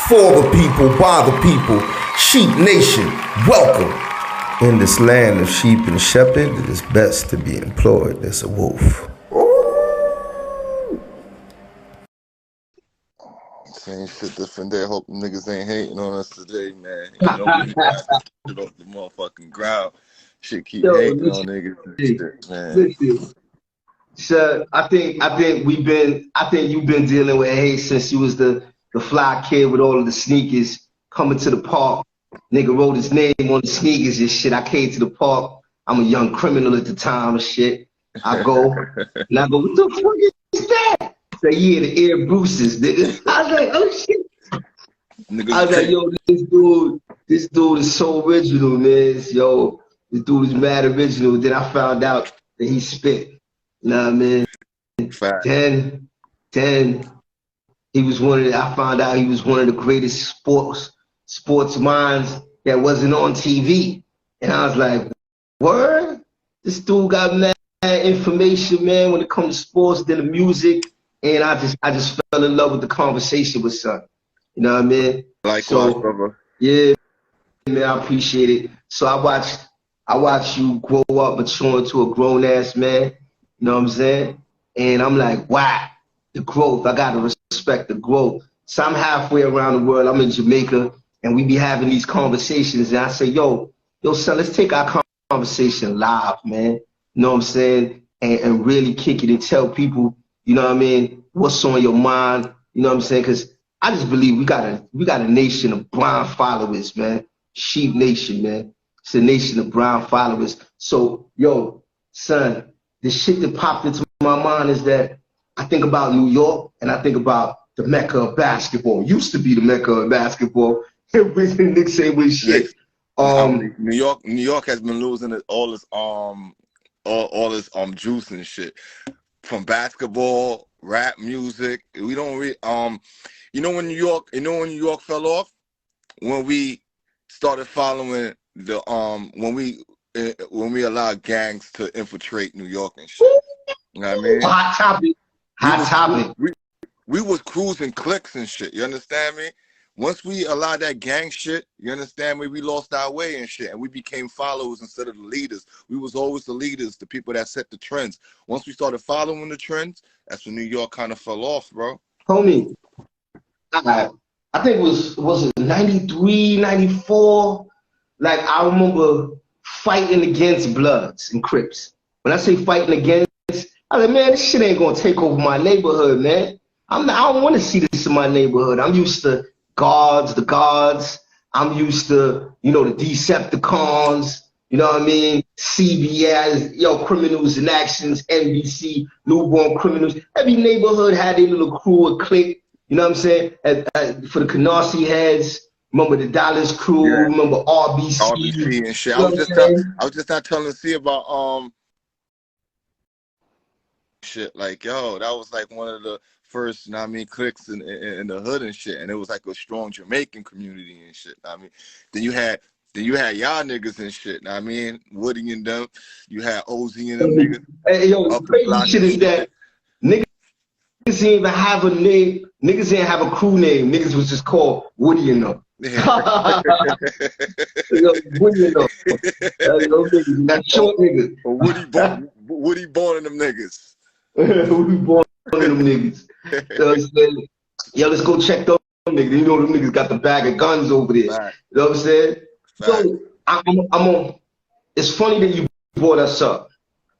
For the people, by the people, Sheep Nation, welcome. In this land of sheep and shepherd, it is best to be employed as a wolf. Same shit different day. Hope niggas ain't hating on us today, man. You know we got shit off the motherfucking ground. Shit keep hating on niggas and shit, man. Listen, sir, I think you've been dealing with hate since you was the fly kid with all of the sneakers coming to the park. Nigga wrote his name on the sneakers and shit. I came to the park. I'm a young criminal at the time and shit. I go, and I go, what the fuck is that? Say, yeah, the Air Bruces, nigga. I was like, oh shit. Niggas I was like, yo, this dude is so original, man. Yo, this dude is mad original. Then I found out that he spit. You know what I mean? Fact. Then he was I found out he was one of the greatest sports minds that wasn't on TV. And I was like, word? This dude got mad information, man, when it comes to sports, then the music. And I just fell in love with the conversation with son. You know what I mean? Likewise, brother. Yeah, man, I appreciate it. So I watched you grow up, mature into a grown ass man. You know what I'm saying? And I'm like, wow, the growth. I gotta respect the growth. So I'm halfway around the world. I'm in Jamaica, and we be having these conversations. And I say, yo, son, let's take our conversation live, man. You know what I'm saying? And really kick it and tell people, you know what I mean, what's on your mind. You know what I'm saying? Because I just believe we got a nation of blind followers, man. Sheep Nation, man. It's a nation of blind followers. So, yo, son, the shit that popped into my mind is that I think about New York and I think about the Mecca of basketball. Used to be the Mecca of basketball. Nick say with shit. New York has been losing all its juice and shit. From basketball, rap music. We don't you know when New York fell off? When we started following the when we allowed gangs to infiltrate New York and shit. You know what I mean? Hot topic. We was cruising cliques and shit. You understand me? Once we allowed that gang shit, you understand me? We lost our way and shit, and we became followers instead of the leaders. We was always the leaders, the people that set the trends. Once we started following the trends, that's when New York kind of fell off, bro. Homie, I think it was it 93, 94? Like, I remember fighting against Bloods and Crips. When I say fighting against, I was like, man, this shit ain't gonna take over my neighborhood, man. I don't want to see this in my neighborhood. I'm used to the guards. I'm used to, the Decepticons. You know what I mean? CBS, Criminals in Actions, NBC, Newborn Criminals. Every neighborhood had their little crew or clique. You know what I'm saying? For the Canarsie heads, remember the Dallas crew, yeah. Remember RBC and shit. I was just not telling C about shit, like, yo, that was like one of the first, cliques in the hood and shit, and it was like a strong Jamaican community and shit. Then you had y'all niggas and shit. Woody and them. You had Ozzy and them niggas. Hey, yo, the crazy shit is that niggas didn't even have a name. Niggas didn't have a crew name. Niggas was just called Woody and them. Woody and them. That short niggas. Woody born in them niggas. Woody born in them niggas. Yo, let's go check them niggas. You know them niggas got the bag of guns over there. Right. You know what I'm saying? Right. So it's funny that you brought us up.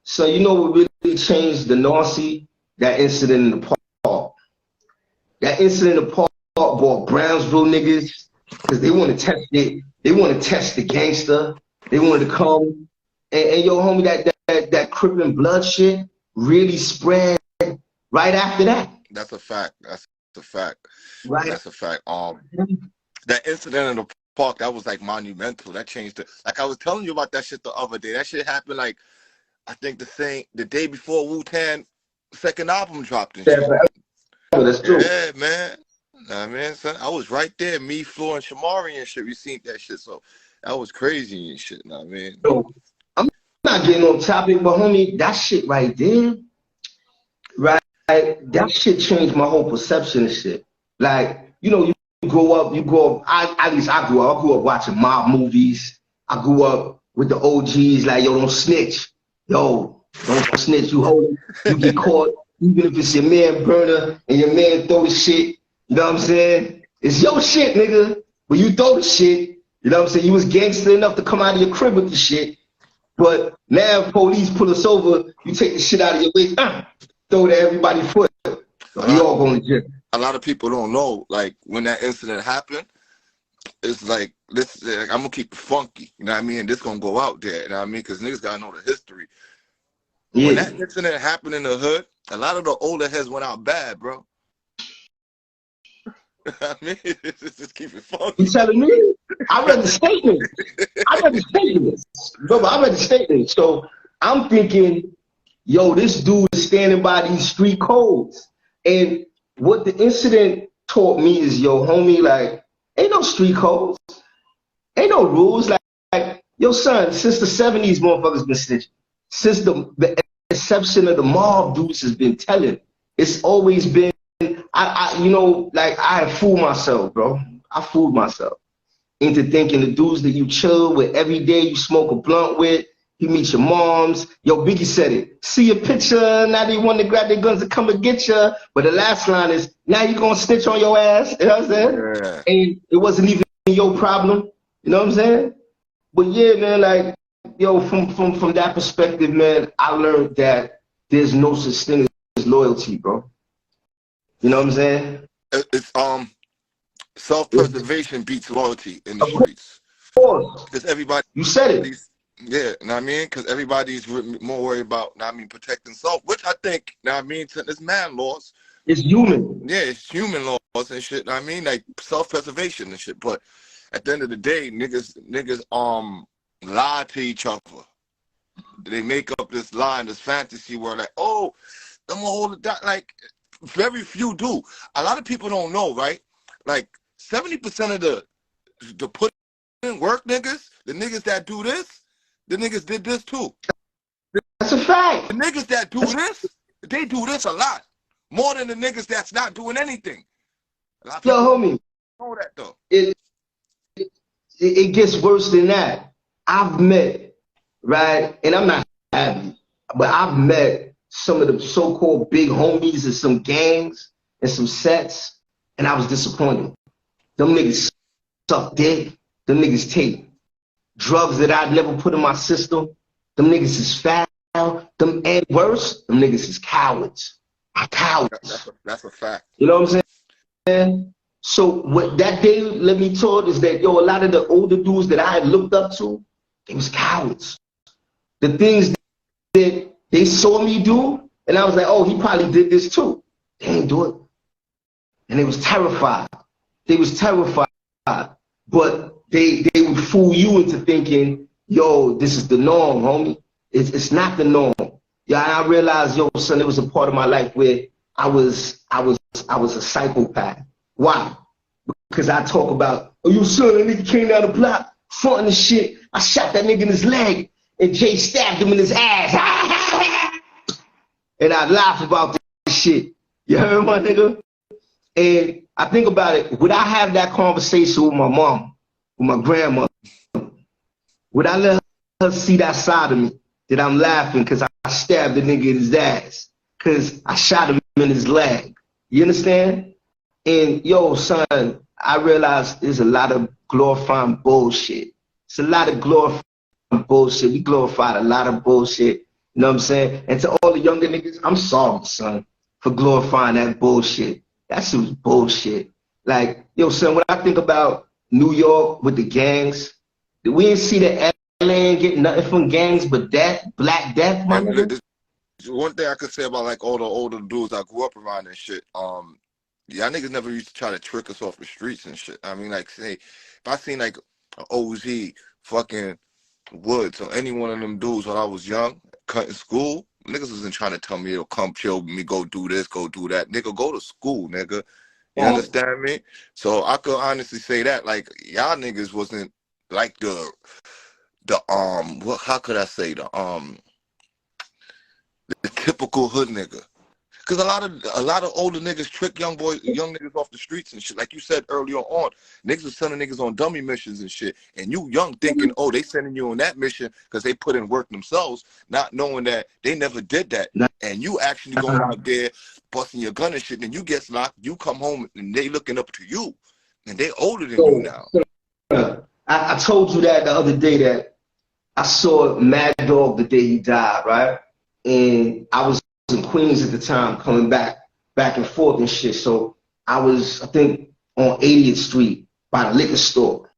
So you know what really changed the Narcy? That incident in the park. That incident in the park brought Brownsville niggas because they want to test it. They want to test the gangster. They wanted to come and yo, homie, that Crip and Blood shit really spread right after that. That's a fact. That's a fact. Right. That's a fact. That incident in the park, that was like monumental. That changed it. Like I was telling you about that shit the other day. That shit happened like I think the day before Wu-Tang second album dropped and shit. That's true. Yeah, man. Son, I was right there. Me, Flo, and Shamari and shit. We seen that shit. So that was crazy and shit. So, I'm not getting on topic, but homie, that shit right there, right? That shit changed my whole perception of shit. Like, you grow up, at least I grew up watching mob movies. I grew up with the OGs, like, yo, don't snitch. Yo, don't snitch. You hold it, you get caught. Even if it's your man burner and your man throw the shit, you know what I'm saying? It's your shit, nigga. But you throw the shit, you know what I'm saying? You was gangster enough to come out of your crib with the shit. But now police pull us over, you take the shit out of your waist, throw it at everybody's foot. We all going to jail. A lot of people don't know, like, when that incident happened, it's like, this. I'm gonna keep it funky, you know what I mean? This gonna go out there, you know what I mean? Because niggas gotta know the history. Yeah. When that incident happened in the hood, a lot of the older heads went out bad, bro. I mean, just keep it funky. You telling me? I read the statement. Brother, I read the statement. So I'm thinking, yo, this dude is standing by these street codes. And what the incident taught me is, yo, homie, like, ain't no street codes. Ain't no rules. Like yo, son, since the 70s, motherfuckers been snitching. Since the inception of the mob, dudes has been telling. It's always been, you know, like, I have fooled myself, bro. I fooled myself into thinking the dudes that you chill with every day, you smoke a blunt with, you meet your moms. Yo, Biggie said it. See a picture, now they want to grab their guns to come and get you. But the last line is, now you gonna snitch on your ass. You know what I'm saying? Yeah. And it wasn't even your problem. You know what I'm saying? But yeah, man, like, yo, from that perspective, man, I learned that there's no such thing as loyalty, bro. You know what I'm saying? It's self-preservation beats loyalty in the streets. Of course. Because everybody, you said it. Yeah, you know what I mean? Because everybody's more worried about, you know what I mean, protecting self, which I think, you know what I mean, it's man laws. It's human. Yeah, it's human laws and shit, you know what I mean? Like self-preservation and shit. But at the end of the day, niggas lie to each other. They make up this lie in this fantasy where, like, oh, I'm gonna hold it down. Like, very few do. A lot of people don't know, right? Like 70% of the put in work niggas, the niggas that do this, the niggas did this too. That's a fact. The niggas that do this, they do this a lot. More than the niggas that's not doing anything. Yo, homie. Know that though. It gets worse than that. I've met, right, and I'm not happy, but I've met some of the so-called big homies in some gangs and some sets, and I was disappointed. Them niggas suck dick. Them niggas take drugs that I'd never put in my system. Them niggas is foul. Them, and worse, them niggas is cowards. Cowards. That's a fact. You know what I'm saying? So what that day let me taught is that, yo, a lot of the older dudes that I had looked up to, they was cowards. The things that they saw me do, and I was like, oh, he probably did this too. They ain't do it. And they was terrified. They was terrified. But they would fool you into thinking, yo, this is the norm, homie. It's not the norm. Yeah, and I realized, yo, son, it was a part of my life where I was a psychopath. Why? Because I talk about, oh, you son, that nigga came down the block, fronting the shit. I shot that nigga in his leg, and Jay stabbed him in his ass. And I laugh about this shit. You heard my nigga? And I think about it, would I have that conversation with my mom, with my grandma? Would I let her see that side of me? That I'm laughing because I stabbed the nigga in his ass, because I shot him in his leg. You understand? And yo, son, I realized there's a lot of glorifying bullshit. It's a lot of glorifying bullshit. We glorified a lot of bullshit. You know what I'm saying? And to all the younger niggas, I'm sorry, son, for glorifying that bullshit. That shit was bullshit. Like, yo, son, when I think about New York with the gangs, we didn't see the LA ain't getting nothing from gangs but that, Black Death, my nigga. One thing I could say about, like, all the older dudes I grew up around and shit, y'all niggas never used to try to trick us off the streets and shit. I mean, like, say, if I seen, like, OZ, fucking Woods, or any one of them dudes when I was young, cutting school, niggas wasn't trying to tell me, yo, come chill with me, go do this, go do that. Nigga, go to school, nigga. You understand me? So I could honestly say that, like, y'all niggas wasn't like the how could I say, the typical hood nigga. Cause a lot of older niggas trick young niggas off the streets and shit. Like you said earlier on, niggas was sending niggas on dummy missions and shit. And you young thinking, oh, they sending you on that mission because they put in work themselves, not knowing that they never did that. And you actually going out there busting your gun and shit, and you get locked, you come home and they looking up to you. And they older than you now. I told you that the other day that I saw Mad Dog the day he died, right? And I was in Queens at the time, coming back and forth and shit. So I was, I think, on 80th Street by the liquor store.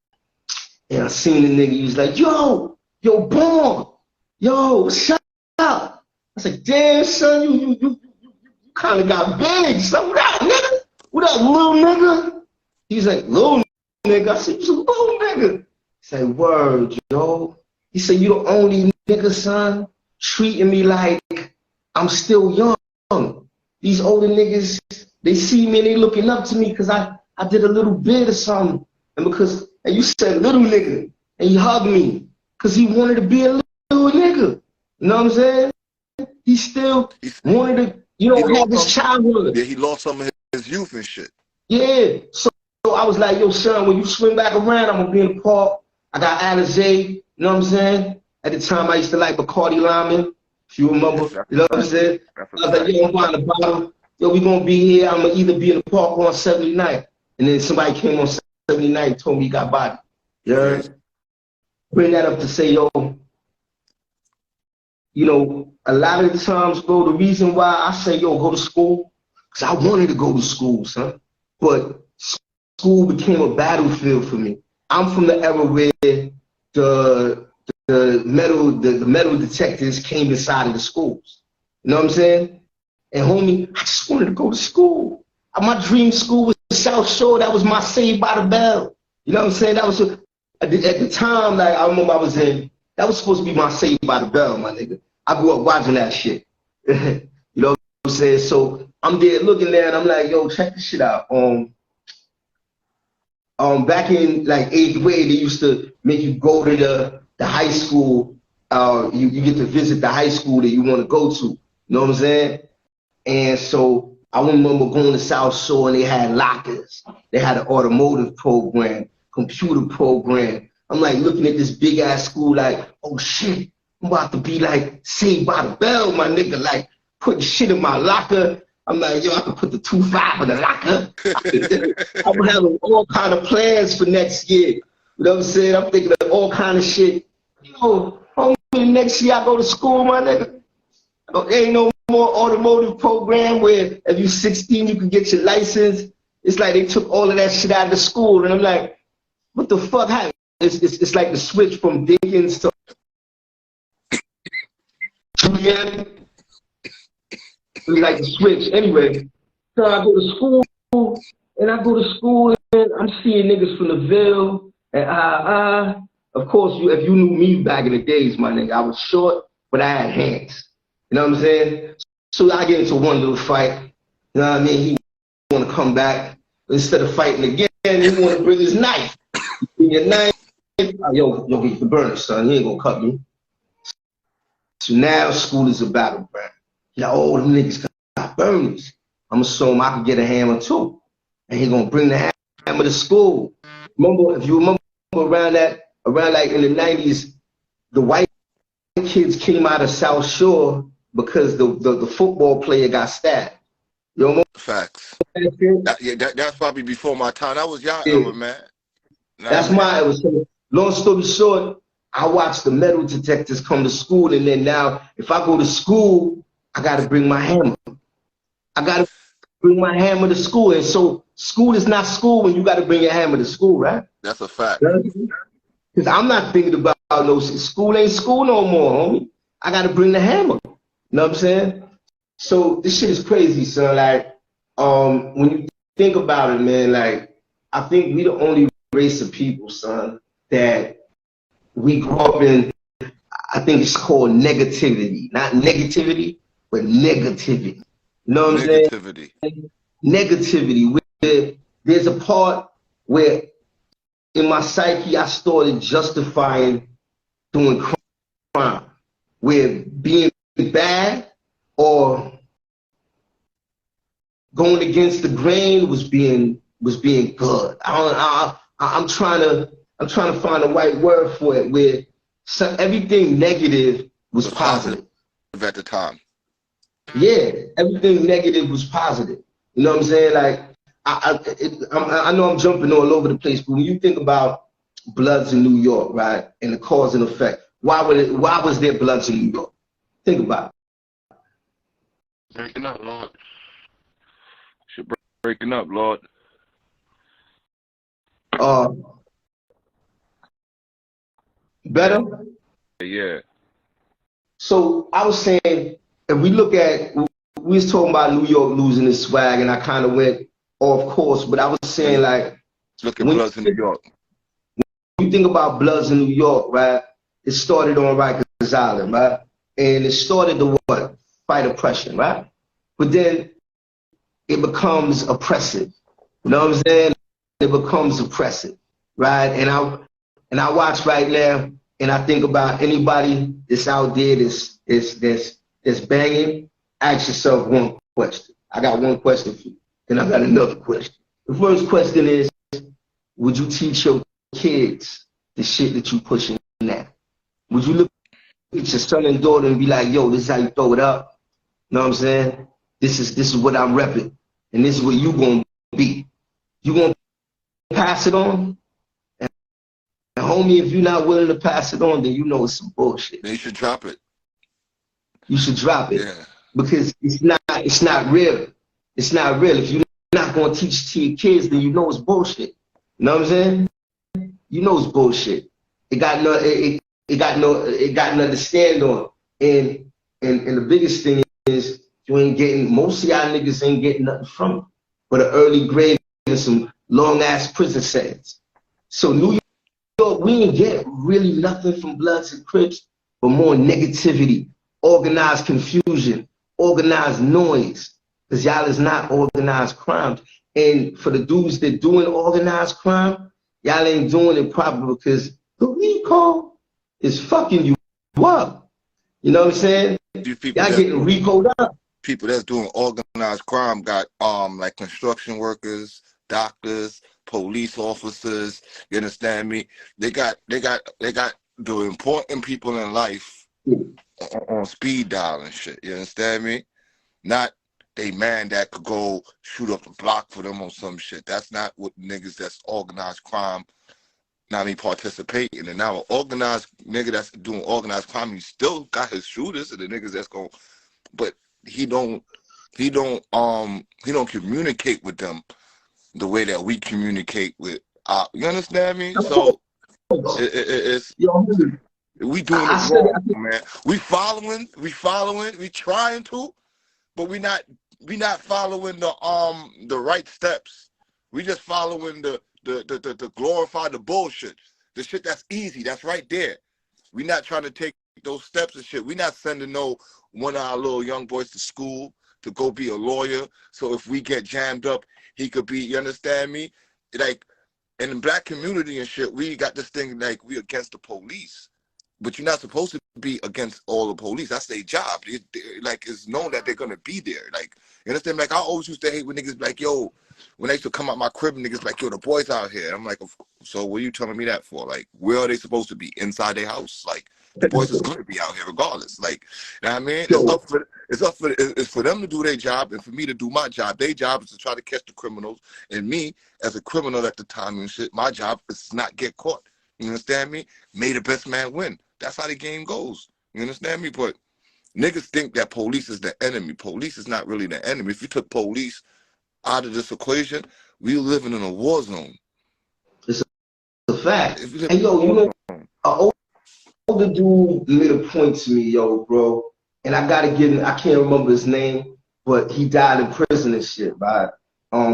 And I seen the nigga, he was like, yo, Born, yo, what's up? I was like, damn, son, you kind of got big. So what up, nigga? What up, little nigga? He's like, little nigga. I said, you a little nigga. He said, word, yo. He said, you the only nigga, son, treating me like I'm still young. These older niggas, they see me and they looking up to me because I did a little bit or something. And you said little nigga, and he hugged me because he wanted to be a little nigga. You know what I'm saying? He still wanted to, have his childhood. Yeah, he lost some of his youth and shit. Yeah. So I was like, yo, son, when you swing back around, I'm going to be in the park. I got Alizé, you know what I'm saying? At the time, I used to like Bacardi Lyman, if you remember. You know what I'm saying? I was like, yo, I'm buying the bottle. Yo, we going to be here. I'm going to either be in the park or on 79th. And then somebody came on 79th and told me he got body. You heard? Bring that up to say, yo, a lot of the times, bro, the reason why I say, yo, go to school, because I wanted to go to school, son. But school became a battlefield for me. I'm from the era where the metal detectors came inside of the schools. You know what I'm saying? And homie, I just wanted to go to school. My dream school was South Shore. That was my Saved by the Bell. You know what I'm saying? That was at the time, like I remember that was supposed to be my Saved by the Bell, my nigga. I grew up watching that shit. You know what I'm saying? So I'm there looking there and I'm like, yo, check this shit out. Back in like 8th grade, they used to make you go to the high school. You get to visit the high school that you want to go to. You know what I'm saying? And so I remember going to South Shore and they had lockers. They had an automotive program, computer program. I'm like looking at this big ass school like, oh shit, I'm about to be like Saved by the Bell, my nigga, like putting shit in my locker. I'm like, yo, I can put the 2.5 in the locker. I'm having all kind of plans for next year. You know what I'm saying? I'm thinking of all kind of shit. Yo, homie, next year I go to school, my nigga. There ain't no more automotive program where if you're 16, you can get your license. It's like they took all of that shit out of the school. And I'm like, what the fuck happened? It's like the switch from Dickens to Julian. It's like the switch. Anyway, so I go to school, and I'm seeing niggas from the Ville, and of course, if you knew me back in the days, my nigga, I was short, but I had hands. You know what I'm saying? So I get into one little fight. You know what I mean? He want to come back. Instead of fighting again, he want to bring his knife. Bring your knife. Yo, get the burner, son. He ain't gonna cut me. So now school is a battleground. Yeah, all them niggas got burners. I'm assuming I could get a hammer too. And he gonna bring the hammer to school. If you remember around like in the 90s, the white kids came out of South Shore because the football player got stabbed. You know? Facts. That's probably before my time. That was y'all era, man. That's my era. So, long story short, I watched the metal detectors come to school, and then now if I go to school, I gotta bring my hammer. I gotta bring my hammer to school. And so school is not school when you gotta bring your hammer to school, right? That's a fact. Because I'm not thinking about no school ain't school no more, homie. I gotta bring the hammer. You know what I'm saying? So this shit is crazy, son. Like, when you think about it, man, like, I think we the only race of people, son, that we grew up in, I think it's called negativity. Not negativity, but negativity. You know what I'm saying? Negativity. Where there's a part where in my psyche I started justifying doing crime. Where being bad or going against the grain was being good. I'm trying to find the right word for it, where everything negative was positive at the time. Yeah, everything negative was positive. You know what I'm saying? Like, I know I'm jumping all over the place, but when you think about Bloods in New York, right, and the cause and effect, why was there Bloods in New York? Think about it. Breaking up, Lord. Shit breaking up, Lord. Better? Yeah. So I was saying, if we look at, we was talking about New York losing its swag, and I kind of went off course, but I was saying, like, look at Bloods in New York. When you think about Bloods in New York, right, it started on Rikers Island, right? And it started to what? Fight oppression, right? But then it becomes oppressive. You know what I'm saying? It becomes oppressive, right? And I watch right now, and I think about anybody that's out there that's banging. Ask yourself one question. I got one question for you, and I got another question. The first question is, would you teach your kids the shit that you pushing now? Would you look at your son and daughter and be like, yo, this is how you throw it up? You know what I'm saying? This is what I'm repping, and this is what you gonna be. You gonna pass it on? And homie, if you're not willing to pass it on, then you know it's some bullshit. Then you should drop it. You should drop it. Yeah. Because it's not real. It's not real. If you're not gonna teach it to your kids, then you know it's bullshit. You know what I'm saying? You know it's bullshit. It got nothing to stand on. And the biggest thing is you ain't getting, most of y'all niggas ain't getting nothing from it but an early grave and some long ass prison sentence. So New York, we ain't get really nothing from Bloods and Crips, but more negativity, organized confusion, organized noise. Because y'all is not organized crime. And for the dudes that doing organized crime, y'all ain't doing it properly because the RICO is fucking you up. You know what I'm saying? Y'all getting RICO'd up. People that's doing organized crime got like construction workers, doctors, police officers. You understand me? They got the important people in life on speed dial and shit. You understand me? Not they man that could go shoot up the block for them or some shit. That's not what niggas that's organized crime not me participating. And now an organized nigga that's doing organized crime, he still got his shooters and the niggas that's going, but he don't communicate with them the way that we communicate with you understand me? So it's we doing it wrong, man. We following, we trying to, but we not following the right steps. We just following the glorify the bullshit. The shit that's easy, that's right there. We not trying to take those steps and shit. We not sending no one of our little young boys to school to go be a lawyer. So if we get jammed up, he could be, you understand me? Like in the black community and shit, we got this thing like we against the police. But you're not supposed to be against all the police. That's their job. It's known that they're gonna be there. Like, you understand? Like I always used to hate when niggas like, yo, when they used to come out my crib, niggas like, yo, the boys out here. I'm like, so what are you telling me that for? Like, where are they supposed to be? Inside their house? Like, the boys is gonna be out here regardless. Like, you know what I mean? It's for them to do their job and for me to do my job. Their job is to try to catch the criminals. And me, as a criminal at the time and shit, my job is to not get caught. You understand me? May the best man win. That's how the game goes. You understand me? But niggas think that police is the enemy. Police is not really the enemy. If you took police out of this equation, we living in a war zone. It's a fact. And yo, you know, an older dude made a point to me, yo, bro. And I gotta get him, I can't remember his name, but he died in prison and shit, right?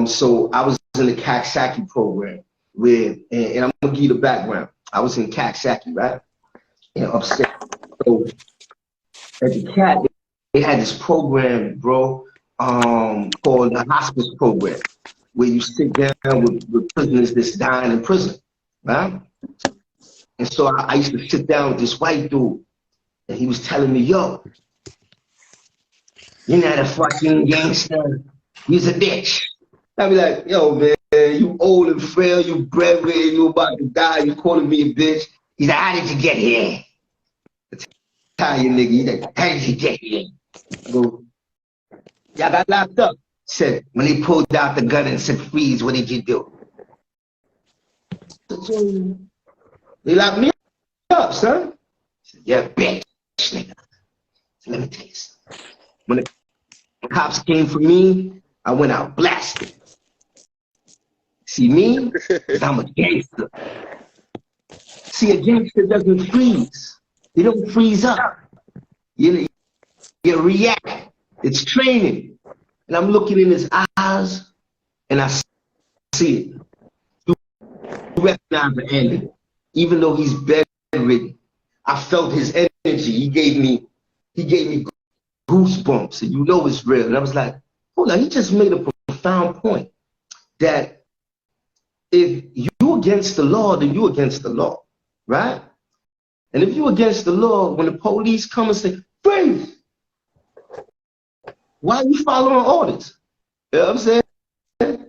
So I was in the Kaksaki program with, and I'm gonna give you the background. I was in Kaksaki, right? And upstate. So at the CAT, they had this program, bro, called the hospice program, where you sit down with prisoners that's dying in prison, right? And so I used to sit down with this white dude, and he was telling me, yo, you're not a fucking gangster. He's a bitch. I be like, yo, man, you old and frail, you bedridden, you about to die, you calling me a bitch. He's like, how did you get here? Italian nigga, he's like, how did you get here? I go, y'all got locked up. Said, when they pulled out the gun and said, freeze, what did you do? So, they locked me up, son. Said, yeah, bitch, nigga. So let me tell you something. When the cops came for me, I went out blasted. See me? Because I'm a gangster. See, a gangster doesn't freeze. They don't freeze up. You react. It's training. And I'm looking in his eyes, and I see it. You recognize the ending. Even though he's bedridden, I felt his energy. He gave me goosebumps, and you know it's real. And I was like, hold on, he just made a profound point that if you against the law, then you against the law, right? And if you against the law, when the police come and say, freeze, why are you following orders? You know what I'm saying?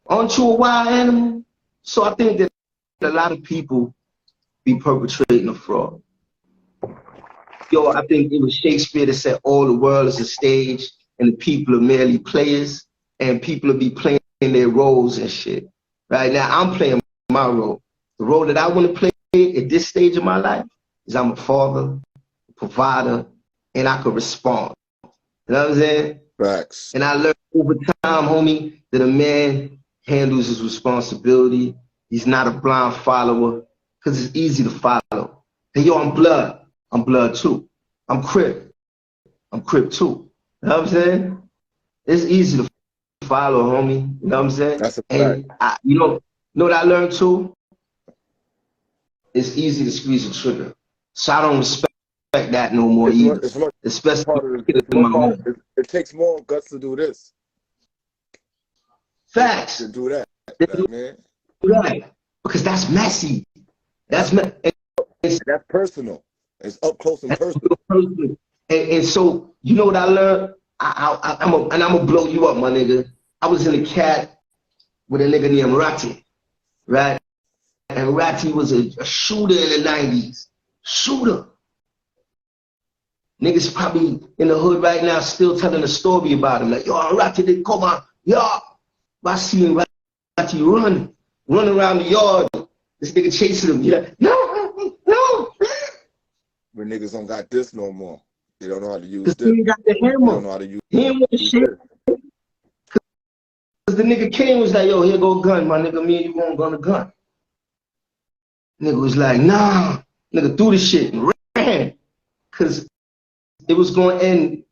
Aren't you a wild animal? So I think that a lot of people be perpetrating a fraud. Yo, I think it was Shakespeare that said all the world is a stage and the people are merely players, and people will be playing their roles and shit. Right now, I'm playing my role. The role that I want to play at this stage of my life is I'm a father, a provider, and I can respond. You know what I'm saying? Facts. And I learned over time, homie, that a man handles his responsibility. He's not a blind follower, because it's easy to follow. Hey, yo, I'm blood. I'm blood too. I'm Crip. I'm Crip too. You know what I'm saying? It's easy to follow, homie. You know what I'm saying? That's a fact. And you know what I learned too? It's easy to squeeze a trigger. So I don't respect that no more either. Especially it takes more guts to do this. Facts. To do that, man. Right. Because that's messy. That's personal. It's up close and personal. And so, you know what I learned? I'm gonna blow you up, my nigga. I was in a cat with a nigga named Ratty, right? And Ratty was a shooter in the 90s. Shooter. Niggas probably in the hood right now still telling a story about him. Like, yo, Ratty, they come on. Yo, I seen Ratty run around the yard. This nigga chasing him. Yeah, no. When niggas don't got this no more. They don't know how to use this. Because he got the hammer. They don't know how to use he ain't want shit. Because the nigga came was like, yo, here go gun, my nigga. Me and you won't gun a gun. Nigga was like, nah. Nigga threw the shit and ran. Because it was going to end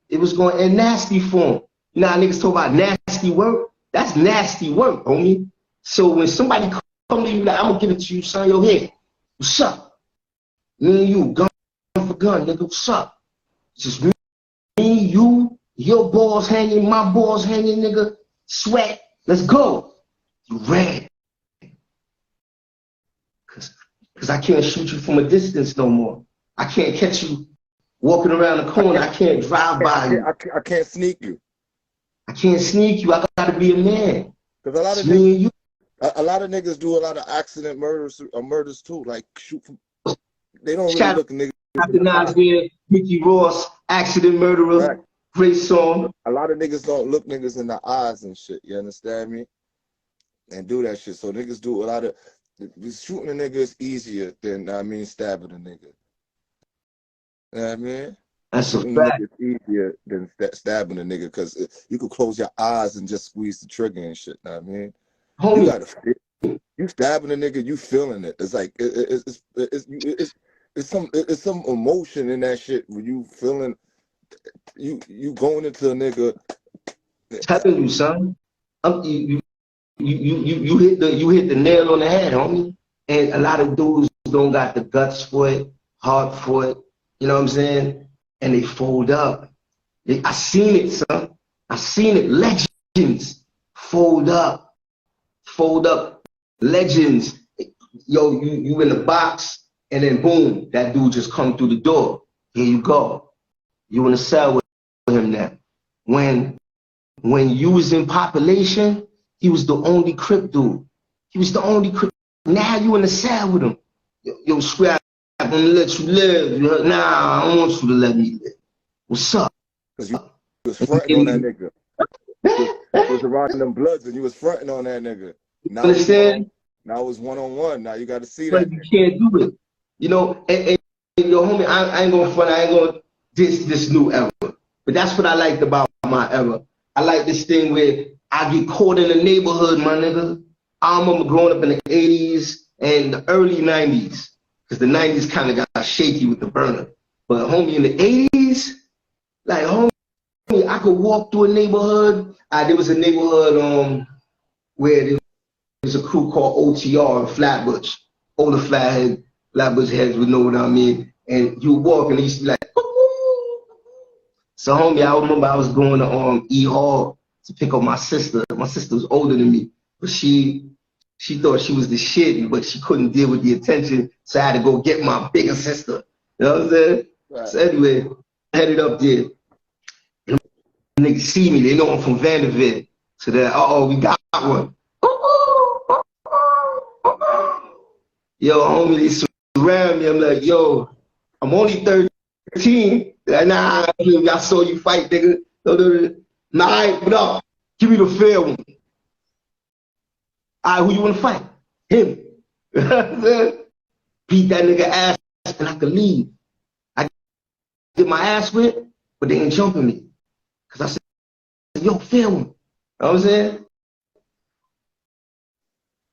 nasty for him. You know how niggas talk about nasty work? That's nasty work, homie. So when somebody come to you like, I'm going to give it to you, son, yo, here. What's up? Me and you, gun for gun, nigga, what's up? It's just me, you, your balls hanging, my balls hanging, nigga. Sweat. Let's go. You ran. Because I can't shoot you from a distance no more. I can't catch you walking around the corner. I can't drive by you. I can't sneak you. I can't sneak you. I got to be a man. Because a lot of niggas do a lot of accident murders too. Like, shoot from, they don't really look at niggas. Recognize there, Mickey Ross, accident murderer, right. Great song. A lot of niggas don't look niggas in the eyes and shit. You understand me? And do that shit. So niggas do a lot of shooting a nigga is easier than stabbing a nigga. You know what I mean? That's a fact. It's easier than stabbing a nigga because you could close your eyes and just squeeze the trigger and shit. You know what I mean? Homie. You gotta feel. You stabbing a nigga, you feeling it. It's like it's some emotion in that shit when you feeling you going into a nigga. Telling you, son. You hit the nail on the head, homie. And a lot of dudes don't got the guts for it, heart for it. You know what I'm saying? And they fold up. I seen it, son. I seen it. Legends fold up. Fold up. Legends. Yo, you in the box. And then boom, that dude just come through the door. Here you go. You in the cell with him now. When when you was in population, he was the only Crip dude. He was the only Crip. Now you in the cell with him. Yo, Scrap, I'm gonna let you live. Nah, I don't want you to let me live. What's up? Because you was fronting on that nigga. You was around them Bloods and you was fronting on that nigga. Now Understand? Now it's one-on-one. Now you got to see But that. you can't do it. You know, and yo, homie, I ain't gonna front. I ain't gonna diss this new era. But that's what I liked about my era. I like this thing where I get caught in the neighborhood, my nigga. I remember growing up in the 80s and the early 90s. Because the 90s kind of got shaky with the burner. But homie, in the 80s, like homie, I could walk through a neighborhood. There was a neighborhood where there was a crew called OTR in Flatbush. Older Flatbush heads would know what I mean. And you would walk and they used to be like, "Woo-hoo." So homie, I remember I was going to E Hall to pick up my sister. My sister was older than me, but she thought she was the shit, but she couldn't deal with the attention, so I had to go get my bigger sister. You know what I'm saying? Right. So anyway, I headed up there. Niggas see me, they know I'm from Vanderbilt. So they're, we got one. Yo, homie, they surround me. I'm like, yo, I'm only 13. Like, nah, I saw you fight, nigga. Nah, what up? Give me the fair one. All right, who you want to fight? Him. Beat that nigga ass and I could leave. I get my ass whipped, but they ain't jumping me. Because I said, yo, fair one. You know what I'm saying?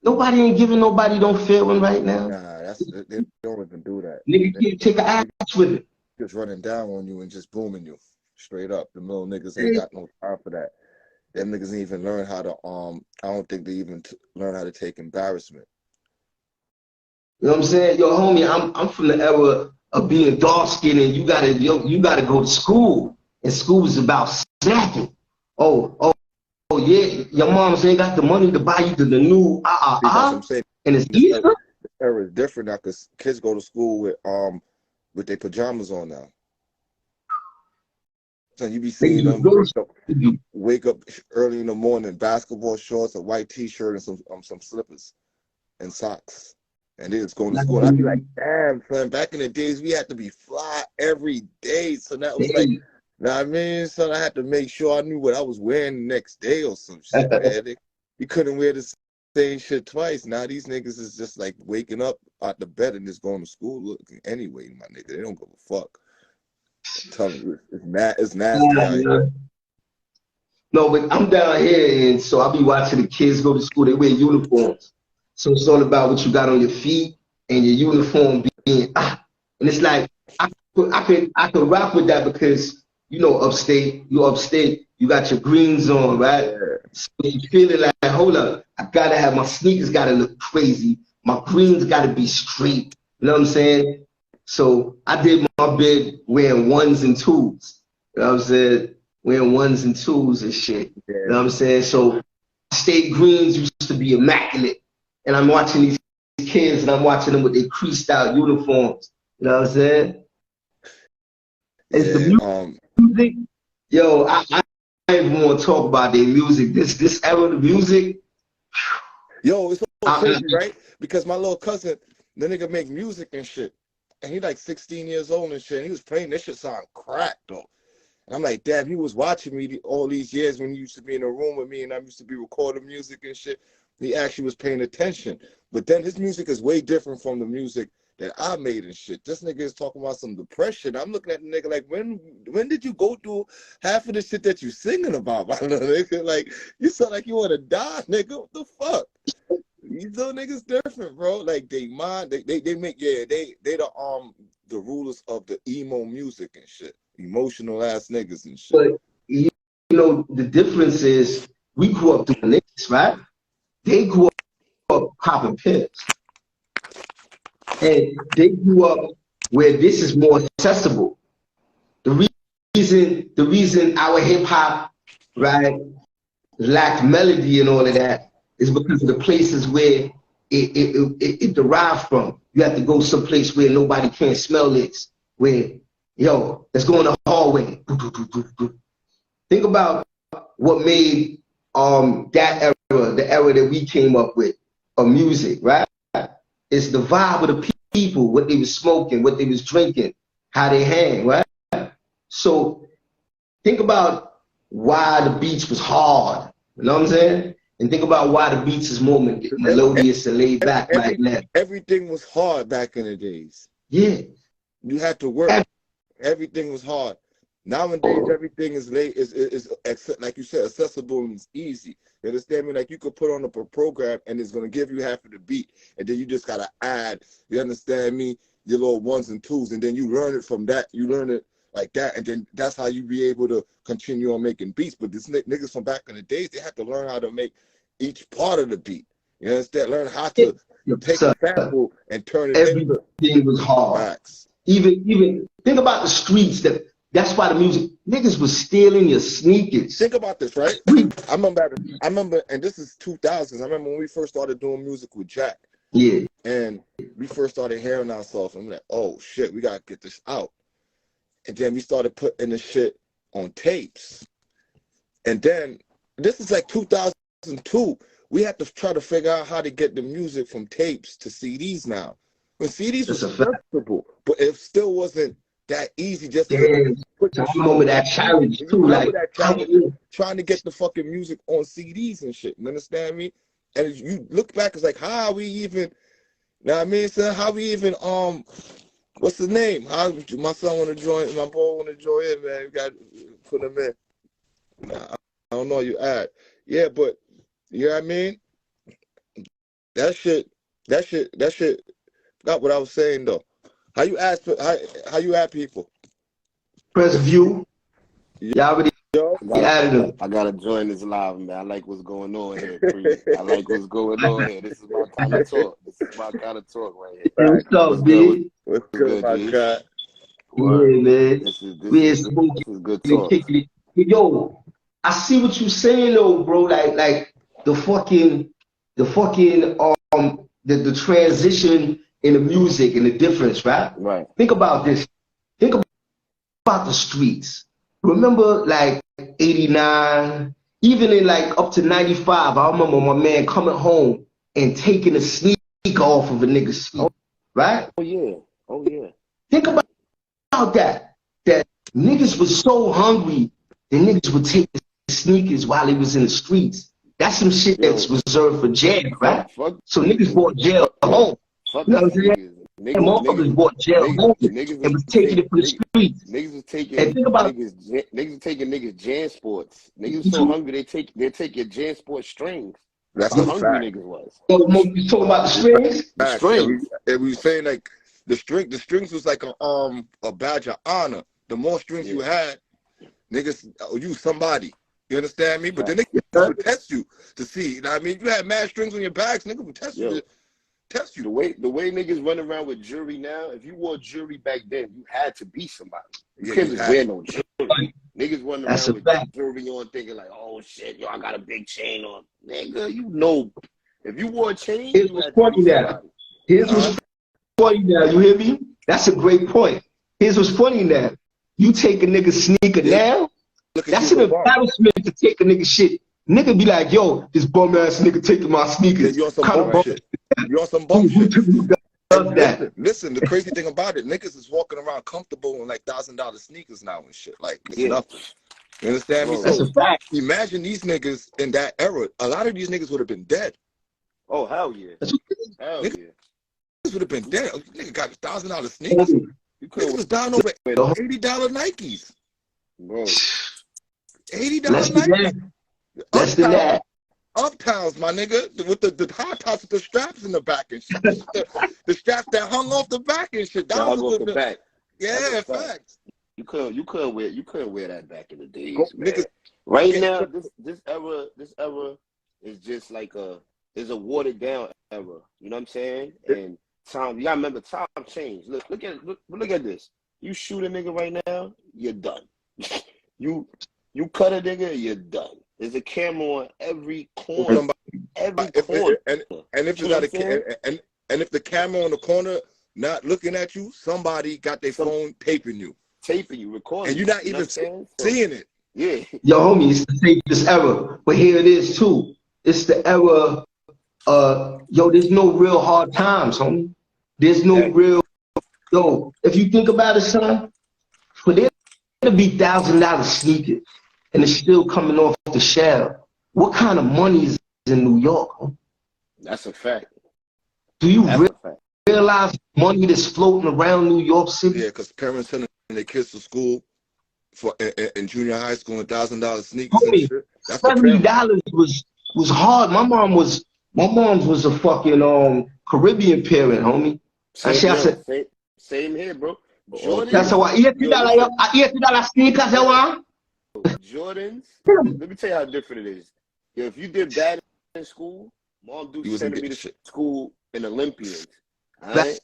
Nobody ain't giving nobody no fair one right now. Nah, they don't even do that. Nigga can't take an ass with it. Just running down on you and just booming you. Straight up. The little niggas ain't got no time for that. Them niggas didn't even learn how to, I don't think they even learn how to take embarrassment. You know what I'm saying? Yo, homie, I'm from the era of being dark-skinned and you gotta go to school. And school is about snacking. Oh, yeah, your moms ain't got the money to buy you the new That's what I'm saying. And it's Easter? This era is different now because kids go to school with their pajamas on now. So you be seeing them wake up early in the morning, basketball shorts, a white t-shirt, and some slippers and socks. And they just going to school. I'd be like, damn, son, back in the days, we had to be fly every day. So that was like, you know what I mean? So I had to make sure I knew what I was wearing the next day or some shit, man. You couldn't wear the same shit twice. Now these niggas is just like waking up out the bed and just going to school looking anyway, my nigga. They don't give a fuck. I'm telling you, it's nasty out here. No, but I'm down here, and so I'll be watching the kids go to school. They wear uniforms. So it's all about what you got on your feet and your uniform being, and it's like, I could rock with that because, you know, upstate, you got your greens on, right? So you feeling like, hold up, I gotta have, my sneakers gotta look crazy. My greens gotta be straight. You know what I'm saying? So I did my bit wearing ones and twos. You know what I'm saying? Wearing ones and twos and shit. You know what I'm saying? So state greens used to be immaculate. And I'm watching these kids and I'm watching them with their creased out uniforms. You know what I'm saying? It's the music. Yo, I don't even want to talk about their music. This era of music. Yo, it's so crazy, right? Because my little cousin, the nigga make music and shit. And he like 16 years old and shit. And he was playing, this shit sound crack though. And I'm like, damn, he was watching me all these years when he used to be in a room with me and I used to be recording music and shit. He actually was paying attention. But then his music is way different from the music that I made and shit. This nigga is talking about some depression. I'm looking at the nigga like, when did you go through half of the shit that you singing about, my little nigga? Like, you sound like you want to die, nigga. What the fuck? These little niggas different, bro. Like, they make, they the rulers of the emo music and shit. Emotional ass niggas and shit. But, you know, the difference is we grew up doing this, right? They grew up popping pills. And they grew up where this is more accessible. The reason our hip hop, right, lacked melody and all of that is because of the places where it derived from. You have to go someplace where nobody can smell this. Where, yo, let's go in the hallway. Think about what made that era, the era that we came up with of music, right? It's the vibe of the people, what they was smoking, what they was drinking, how they hang, right? So think about why the beats was hard, you know what I'm saying? And think about why the beats is more melodious and laid back like that. Everything was hard back in the days. Yeah. You had to work. Everything was hard. Nowadays, everything is like you said, accessible and it's easy. You understand me? Like you could put on a program and it's gonna give you half of the beat, and then you just gotta add. You understand me? Your little ones and twos, and then you learn it from that. You learn it like that, and then that's how you be able to continue on making beats. But this niggas from back in the days, they had to learn how to make each part of the beat. You understand? Learn how to take a sample and turn it. Everything was hard. Facts. Even think about the streets. That's why the music niggas was stealing your sneakers. Think about this, right? I remember, and this is 2000s. I remember when we first started doing music with Jack. Yeah. And we first started hearing ourselves, and we're like, oh shit, we gotta get this out. And then we started putting the shit on tapes. And then this is like 2002. We had to try to figure out how to get the music from tapes to CDs now. When CDs was accessible, but it still wasn't that easy. Just to put I remember that challenge too, like trying to get the fucking music on CDs and shit. You understand me? And you look back, it's like, how we even? You know what I mean? So how we even what's the name? How my son want to join? My boy want to join in, man. You got to put him in. Nah, I don't know. You add, yeah, but you know what I mean? That shit. Forgot what I was saying though. How you ask? How you add people? Press view. Y'all already. I gotta join this live, man. I like what's going on here. I like what's going on here. This is my kind of talk. This is my kind of talk right here. Hey, what's up, B? What's good, my God? Yeah, man. This is good talk. Yo, I see what you're saying though, bro. Like the transition in the music and the difference, right? Right. Think about this. Think about the streets. Remember, like 89, even in like up to 95. I remember my man coming home and taking a sneaker off of a nigga's feet, right? Oh yeah. Oh yeah. Think about that. That niggas was so hungry, the niggas would take the sneakers while he was in the streets. That's some shit that's reserved for jail, right? So niggas bought jail home. You know what I'm saying? Motherfuckers bought jail home and was taking it for the streets. Niggas was taking niggas taking niggas Jan Sports. Niggas so hungry they take your Jan Sports strings. That's how hungry niggas was. So you talking about the strings? The strings. And we was saying like the strings was like a badge of honor. The more strings you had, niggas you somebody. You understand me? But the niggas would test you to see. You know what I mean? You had mad strings on your bags, niggas would test you. Test you. The way niggas run around with jewelry now, if you wore jewelry back then, you had to be somebody. You couldn't just wear no jewelry. Niggas running around with jewelry on thinking like, oh shit, yo, I got a big chain on. Nigga, you know, if you wore a chain, Here's what's funny now. Here's what's funny now. You hear me? That's a great point. Here's what's funny now. You take a nigga sneaker now, that's an embarrassment to take a nigga shit. Nigga be like, yo, this bum ass nigga taking my sneakers. You on some bullshit. You on some bullshit. Listen, the crazy thing about it, niggas is walking around comfortable in like $1,000 sneakers now and shit. Like, it's nothing. You understand me? That's a fact. Imagine these niggas in that era. A lot of these niggas would have been dead. Oh, hell yeah. Hell niggas, yeah. Niggas would have been dead. Nigga got $1,000 sneakers. You could was down over $80 Nikes. Bro. $80 Nikes. Less than that. Uptowns, my nigga, with the high tops with the straps in the back and shit. the straps that hung off the back and shit. That hung off the back. Yeah, facts. You couldn't wear that back in the days. Niggas, right now, this era is just like is a watered down era. You know what I'm saying? And time, you gotta remember, time changed. Look at this. You shoot a nigga right now, you're done. you cut a nigga, you're done. There's a camera on every corner. Corner. And if you got and if the camera on the corner not looking at you, somebody got their phone taping you, recording, and you're not even seeing it. Yeah. Yo, homie, it's the safest era. But here it is too. It's the era. Yo, there's no real hard times, homie. There's no real. Yo, if you think about it, son, for there to be $1,000 sneakers and it's still coming off the shelf, what kind of money is in New York? Homie? That's a fact. Do you realize money that's floating around New York City? Yeah, because parents sending their kids to school for in junior high school and $1,000 sneakers Homie, and shit. That's $70 was hard. My mom's was a fucking Caribbean parent, homie. Same here, bro. That's how $80 sneakers, Jordans. Let me tell you how different it is. Yo, if you did bad in school, mom sending me to school in Olympians. All right.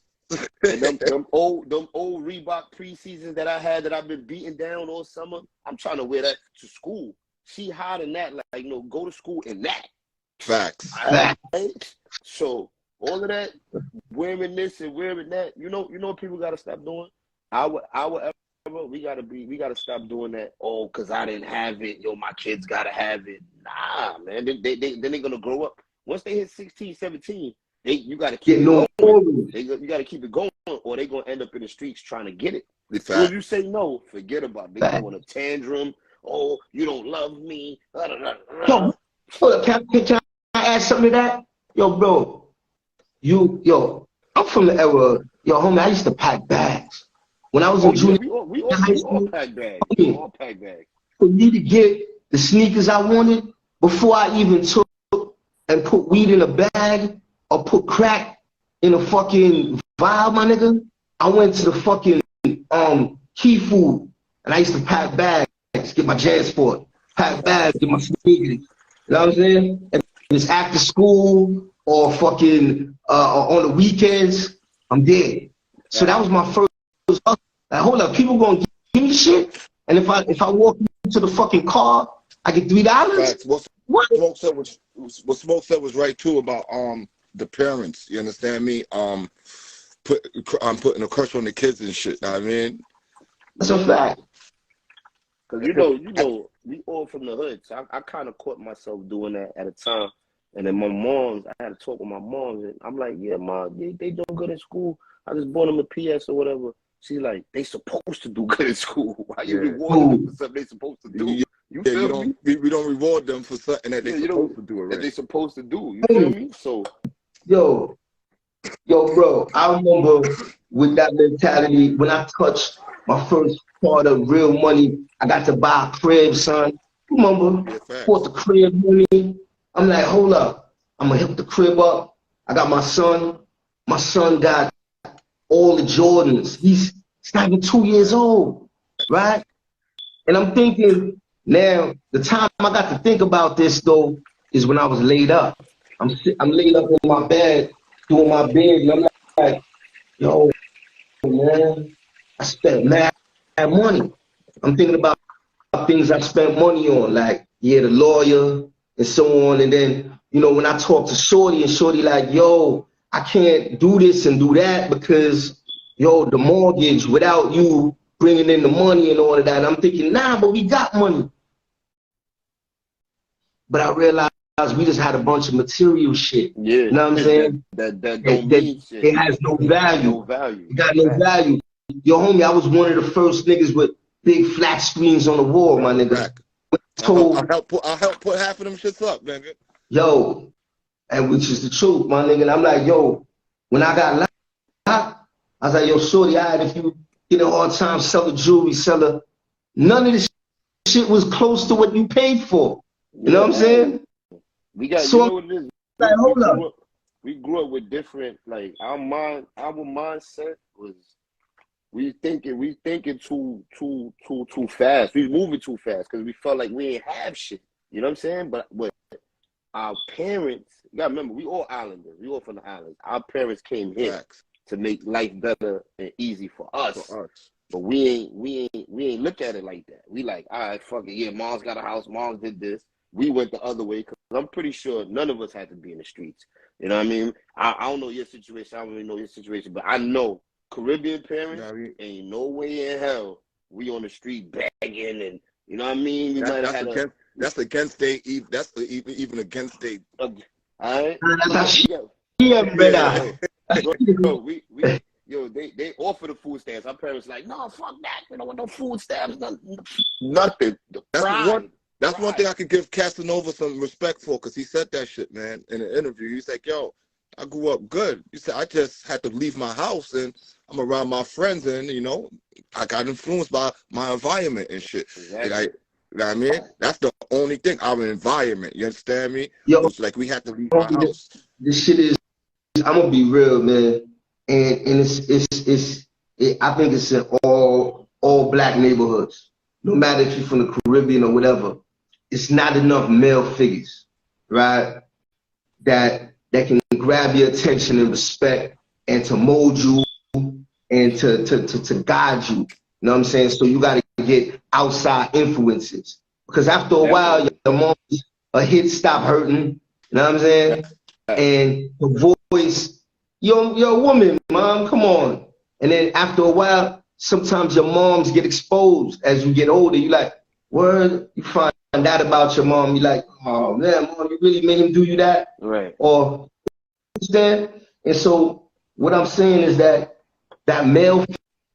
And them old Reebok preseasons that I had that I've been beating down all summer, I'm trying to wear that to school. She hiding that, like, you know, go to school in that. Facts. Right? So all of that, wearing this and wearing that, you know what people gotta stop doing? Our era, we gotta stop doing that. Oh, cause I didn't have it. Yo, my kids gotta have it. Nah, man. Then they're gonna grow up. Once they hit 16, 17, you gotta keep it going. You gotta keep it going, or they gonna end up in the streets trying to get it. So if you say no, forget about it. They go on a tantrum. Oh, you don't love me. Yo, can I add something to that? Yo, bro, I'm from the era. Yo, homie, I used to pack bags. When I was in junior high school, we all pack bags. We all pack bags. For me to get the sneakers I wanted, before I even took and put weed in a bag or put crack in a fucking vial, my nigga, I went to the fucking Key Food, and I used to pack bags, get my JanSport, pack bags, get my sneakers. You know what I'm saying? And it's after school or fucking on the weekends, I'm dead. So that was my first hustle. Like, hold up, people gonna give me shit, and if I walk into the fucking car, I get $3. What Smoke said was right too about the parents. You understand me? I'm putting a crush on the kids and shit. Know what I mean, that's a fact. Cause you know, we all from the hood. So I kind of caught myself doing that at a time. And then I had to talk with my mom, and I'm like, yeah, mom, they doing good in school. I just bought them a PS or whatever. She's like, they supposed to do good in school. Why you rewarding them for something they supposed to do? You feel me? We don't reward them for something that they supposed to do. That they supposed to do. You feel me? So, yo, bro, I remember with that mentality when I touched my first part of real money, I got to buy a crib, son. You remember? Bought the crib money. I'm like, hold up, I'm gonna hook the crib up. I got my son. My son got all the Jordans. He's not even 2 years old, right? And I'm thinking, now, the time I got to think about this, though, is when I was laid up. I'm laid up in my bed, doing my bed, and I'm like, yo, man, I spent mad money. I'm thinking about things I spent money on, like, the lawyer and so on. And then, you know, when I talk to Shorty, and Shorty like, yo, I can't do this and do that because, yo, the mortgage without you bringing in the money and all of that. And I'm thinking, nah, but we got money. But I realized we just had a bunch of material shit. Yeah. You know what I'm saying? That don't mean shit. It has no value. No value. It got no value. Yo, homie, I was one of the first niggas with big flat screens on the wall, my nigga. I'll help put half of them shits up, nigga. Yo, and which is the truth, my nigga. And I'm like, yo, when I got locked, I was like, yo, Shorty, if you get a hard time, sell the jewelry, none of this shit was close to what you paid for. You know what I'm saying? We got, so, you know what it is? Like, hold up. We grew up with different, like, our mindset was, we thinking too fast. We moving too fast because we felt like we ain't have shit. You know what I'm saying? But our parents, you gotta remember, we all islanders. We all from the islands. Our parents came here to make life better and easy for us. But we ain't look at it like that. We like, all right, fuck it. Yeah, mom's got a house. Mom's did this. We went the other way because I'm pretty sure none of us had to be in the streets. You know what I mean? I don't know your situation. I don't really know your situation, but I know Caribbean parents ain't no way in hell we on the street begging and You know what I mean? We might have had that's against they. That's even against they. All right. That's how she brother. They offer the food stamps. Our parents like, no, fuck that. We don't want no food stamps. Nothing. That's one thing I could give Casanova some respect for, because he said that shit, man, in an interview. He's like, yo, I grew up good. He said, I just had to leave my house and I'm around my friends and, you know, I got influenced by my environment and shit. Exactly. You know what I mean? That's the only thing, our environment. You understand me? Yo, it's like we had to leave our house. This shit is, I'm gonna be real, man. And I think it's in all black neighborhoods. No matter if you're from the Caribbean or whatever, it's not enough male figures, right? That can grab your attention and respect and to mold you and to guide you. You know what I'm saying? So you gotta get outside influences. Because after a while, your mom's a hit stop hurting. You know what I'm saying? And the voice, you're a woman, mom, come on. And then after a while, sometimes your moms get exposed as you get older. You like, word, you find out about your mom. You like, oh man, mom, you really made him do you that? Right. Or understand? And so what I'm saying is that male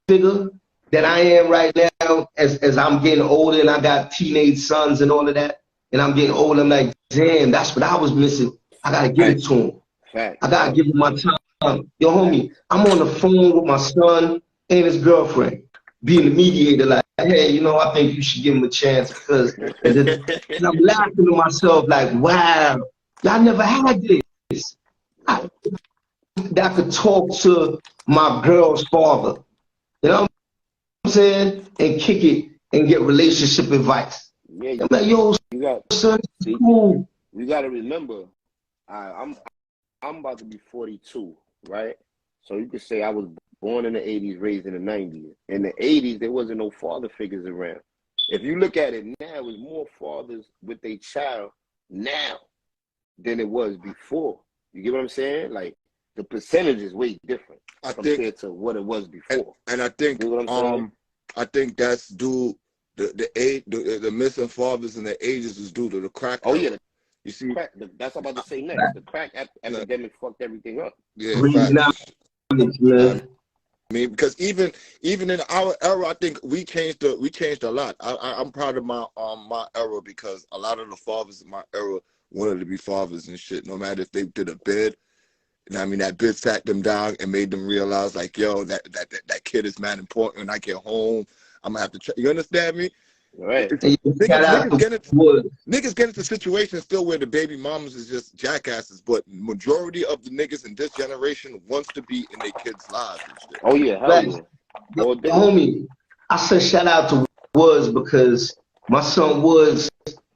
figure that I am right now, as I'm getting older and I got teenage sons and all of that, and I'm getting older, I'm like, damn, that's what I was missing. I gotta give it to him. I gotta give him my time. Yo, homie, I'm on the phone with my son and his girlfriend, being the mediator, like, hey, you know, I think you should give him a chance, because and I'm laughing to myself like, wow, y'all never had this. That could talk to my girl's father. You know what I'm saying? And kick it and get relationship advice. Yeah, I'm like, yo, son, it's cool. You gotta remember, I'm about to be 42, right? So you could say I was born in the 80s, raised in the 90s. In the 80s, there wasn't no father figures around. If you look at it now, there's more fathers with their child now than it was before. You get what I'm saying? Like, the percentage is way different compared to what it was before. And I think, you know what I'm saying? I think that's due the missing fathers in the ages is due to the crack. Oh yeah, you see, crack, that's what I'm about to say next. The crack epidemic fucked everything up. Yeah, I mean, because even in our era, I think we changed a lot. I'm proud of my era, because a lot of the fathers in my era wanted to be fathers and shit. No matter if they did a bid, and I mean that bid sat them down and made them realize, like, yo, that kid is mad important. When I get home, I'm gonna have to. You understand me? Right. Niggas get into situations still where the baby mamas is just jackasses, but majority of the niggas in this generation wants to be in their kids' lives and shit. Oh yeah, hell yeah. Yo, homie, I said shout out to Woods, because my son Woods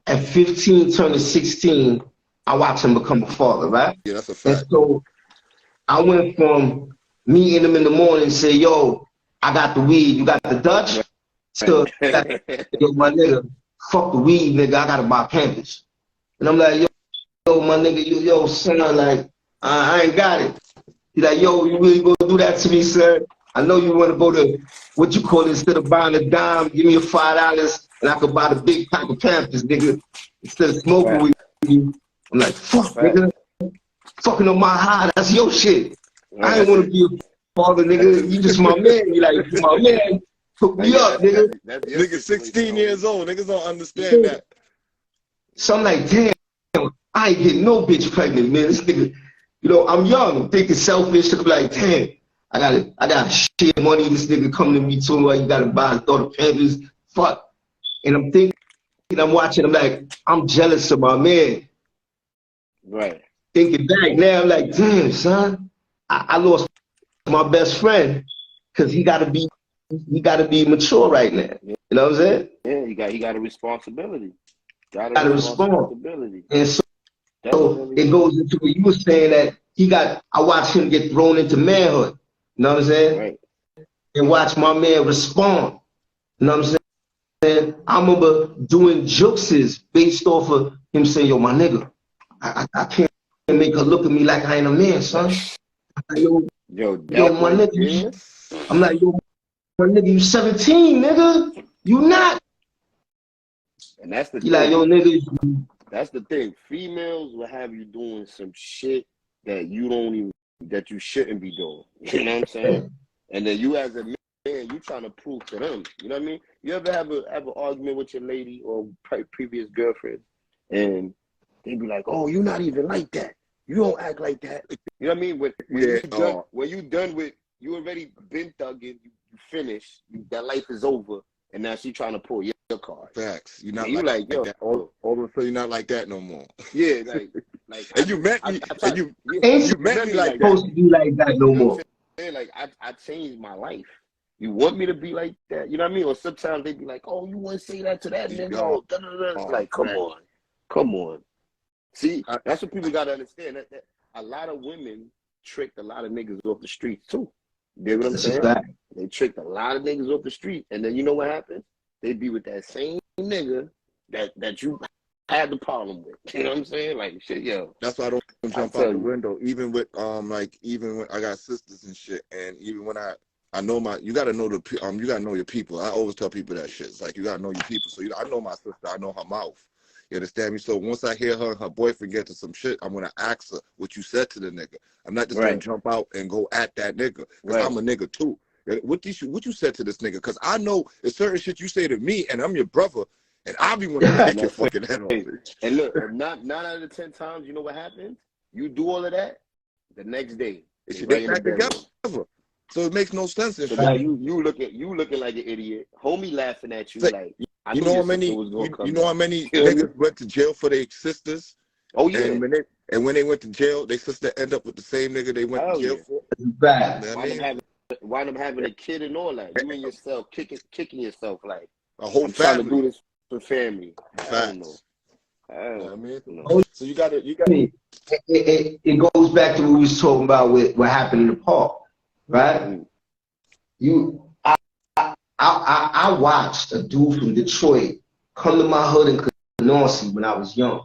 at 15 turning 16, I watched him become a father, right? Yeah, that's a fact. And so I went from meeting him in the morning and say, yo, I got the weed, you got the Dutch? So, yo, my nigga, fuck the weed, nigga, I gotta buy Pampers. And I'm like, yo, my nigga, yo, son, like, I ain't got it. He's like, yo, you really gonna do that to me, sir? I know you wanna go to, what you call it, instead of buying a dime, give me a $5 and I could buy the big pack of Pampers, nigga, instead of smoking with you. I'm like, fuck, nigga, fucking on my high, that's your shit. I ain't wanna be a father, nigga, you just my man. You like, you my man. Hook me up, nigga. Nigga 16 years old. Niggas don't understand that. So I'm like, damn, I ain't getting no bitch pregnant, man. This nigga, you know, I'm young. I'm thinking selfish. I'm like, damn, I gotta share money. This nigga come to me too. Like, you gotta buy his daughter Pampers. Fuck. And I'm thinking, I'm watching. I'm like, I'm jealous of my man. Right. Thinking back now, I'm like, damn, son, I lost my best friend because he gotta be mature right now. You know what I'm saying? Yeah, he got a responsibility. Got a responsibility. And so it goes into what you were saying, that I watched him get thrown into manhood. You know what I'm saying? Right. And watch my man respond. You know what I'm saying? I remember doing jokes based off of him saying, yo, my nigga, I can't make her look at me like I ain't a man, son. Like, yo, my nigga, I'm like, yo, my nigga, you 17, nigga. You not. And that's the You thing. like, yo, niggas. That's the thing. Females will have you doing some shit that you shouldn't be doing. You know what I'm saying? And then you as a man, you trying to prove to them. You know what I mean? You ever have an argument with your lady or previous girlfriend, and they be like, "Oh, you're not even like that. You don't act like that." You know what I mean? When you done with, you already been thugging, you finished, that life is over, and now she trying to pull your card. Facts. You're not like yo, that. All of a sudden, you're not like that no more. Yeah, like and you met me. You met me like supposed to be like that no more. Like I changed my life. You want me to be like that? You know what I mean? Or sometimes they be like, "Oh, you wouldn't say that to that nigga." It's like, come on. See, that's what people gotta understand. That a lot of women tricked a lot of niggas off the streets too. You know what I'm saying? They tricked a lot of niggas off the street, and then you know what happens? They be with that same nigga that you had the problem with. You know what I'm saying? Like, shit, yo. That's why I don't jump out the window. Even with even when I got sisters and shit, and even when I know you gotta know you gotta know your people. I always tell people that shit. It's like you gotta know your people. So I know my sister, I know her mouth. You understand me? So once I hear her and her boyfriend get to some shit, I'm gonna ask her what you said to the nigga. I'm not just gonna jump out and go at that nigga. Because I'm a nigga too. What you said to this nigga? Because I know there's certain shit you say to me, and I'm your brother, and I'll be wanting to take your fucking head off. And look, 9 out of 10 times, you know what happens? You do all of that, the next day it should get back together. So it makes no sense. So now you looking like an idiot. Homie laughing at you like you know how many niggas went to jail for their sisters? Oh yeah. And when they went to jail, their sister end up with the same nigga they went to jail for. Wind up having a kid and all that. You and yourself kicking yourself like a whole I'm family. Trying to do this for family. Facts. I don't know. So you got it goes back to what we was talking about with what happened in the park, right? I watched a dude from Detroit come to my hood in Canarsie when I was young,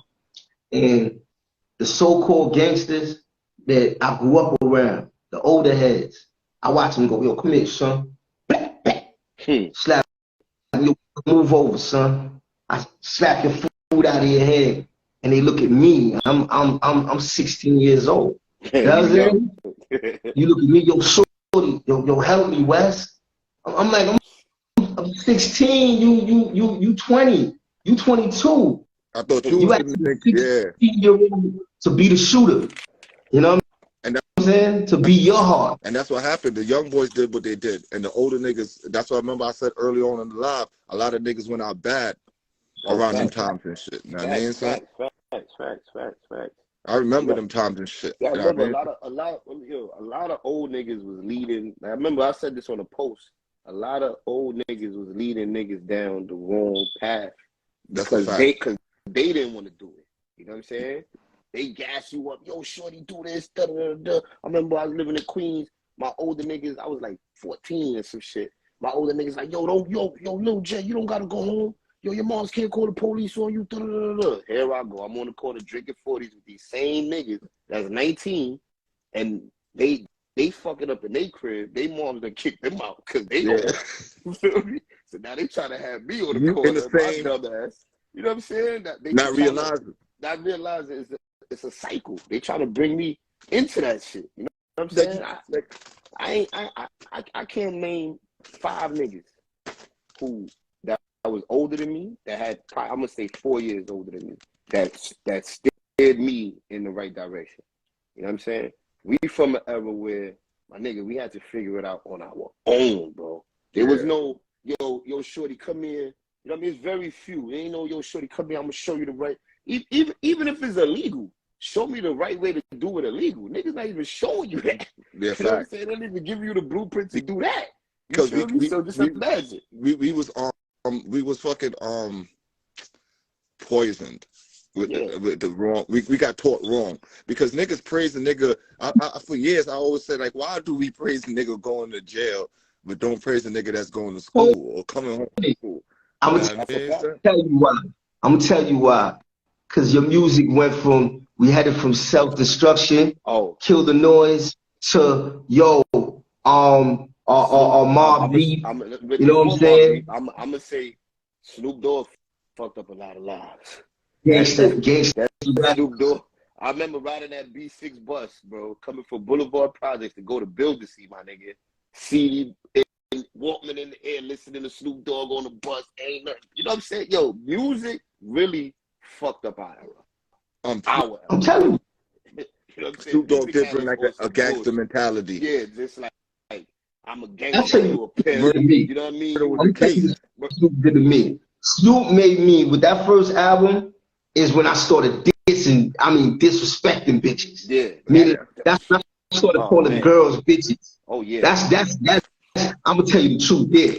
and the so-called gangsters that I grew up around, the older heads, I watched them go, "Yo, come here, son." Slap, yo, move over, son. I slap your food out of your hand, and they look at me. I'm 16 years old. You know what I'm saying? You look at me, yo, shorty, yo, help me, Wes. I'm like, I'm 16. You 20. You 22. I thought you was actually 16-year-old to be the shooter. You know what I'm saying? To be your heart. And that's what happened. The young boys did what they did. And the older niggas, that's what I remember I said early on in the live, a lot of niggas went out bad around them times and shit. You know what I mean? Facts. I remember them times and shit. Yeah, I remember a lot of old niggas was leading. I remember I said this on a post. A lot of old niggas was leading niggas down the wrong path. Because they didn't want to do it. You know what I'm saying? They gas you up. Yo, shorty, do this. Da, da, da, da. I remember I was living in Queens. My older niggas, I was like 14 or some shit. My older niggas like, yo, Lil J, you don't gotta go home. Yo, your moms can't call the police on you. Da, da, da, da. Here I go. I'm on the corner drinking 40s with these same niggas that's 19, and they fucking up in their crib. They moms done kicked them out because they don't. You feel me? So now they trying to have me on the corner. In the same, dumbass. You know what I'm saying? That they not realizing. It's a cycle. They trying to bring me into that shit. You know what I'm saying? I can't name 5 niggas who that was older than me, that had I'm gonna say 4 years older than me, that steered me in the right direction. You know what I'm saying? We from an era where, my nigga, we had to figure it out on our own, bro. There was no, yo, shorty, come here. You know what I mean? It's very few. There ain't no, yo, shorty, come here, I'm gonna show you the right. Even if it's illegal, show me the right way to do it illegal. Niggas not even showing you that. Yeah, you know what I'm saying? They don't even give you the bluept to do that. Because so just imagine. We was fucking poisoned with the wrong. We got taught wrong because niggas praise a nigga. I for years I always said, like, why do we praise a nigga going to jail but don't praise a nigga that's going to school or coming home from school? I'm gonna tell you why. I'm gonna tell you why. Because your music went from, we had it from self-destruction, kill the noise, to mob beat. You know what I'm saying? I'm gonna say Snoop Dogg fucked up a lot of lives. Gangsta. Snoop Dogg. I remember riding that B6 bus, bro, coming from Boulevard Projects to go to Build to see my nigga. CD and Walkman in the air, listening to Snoop Dogg on the bus. Ain't nothing. You know what I'm saying? Yo, music really fucked up our era. I'm telling you. You know what I'm saying? Snoop Dogg did bring like a gangster mentality. Yeah, just like I'm a gangster, you a pimp. You know what I mean? I'm telling you what Snoop did to me. Snoop made me, with that first album, is when I started disrespecting bitches. Yeah. Meaning, that's when I started calling girls bitches. Oh, yeah. That's I'm going to tell you the truth there.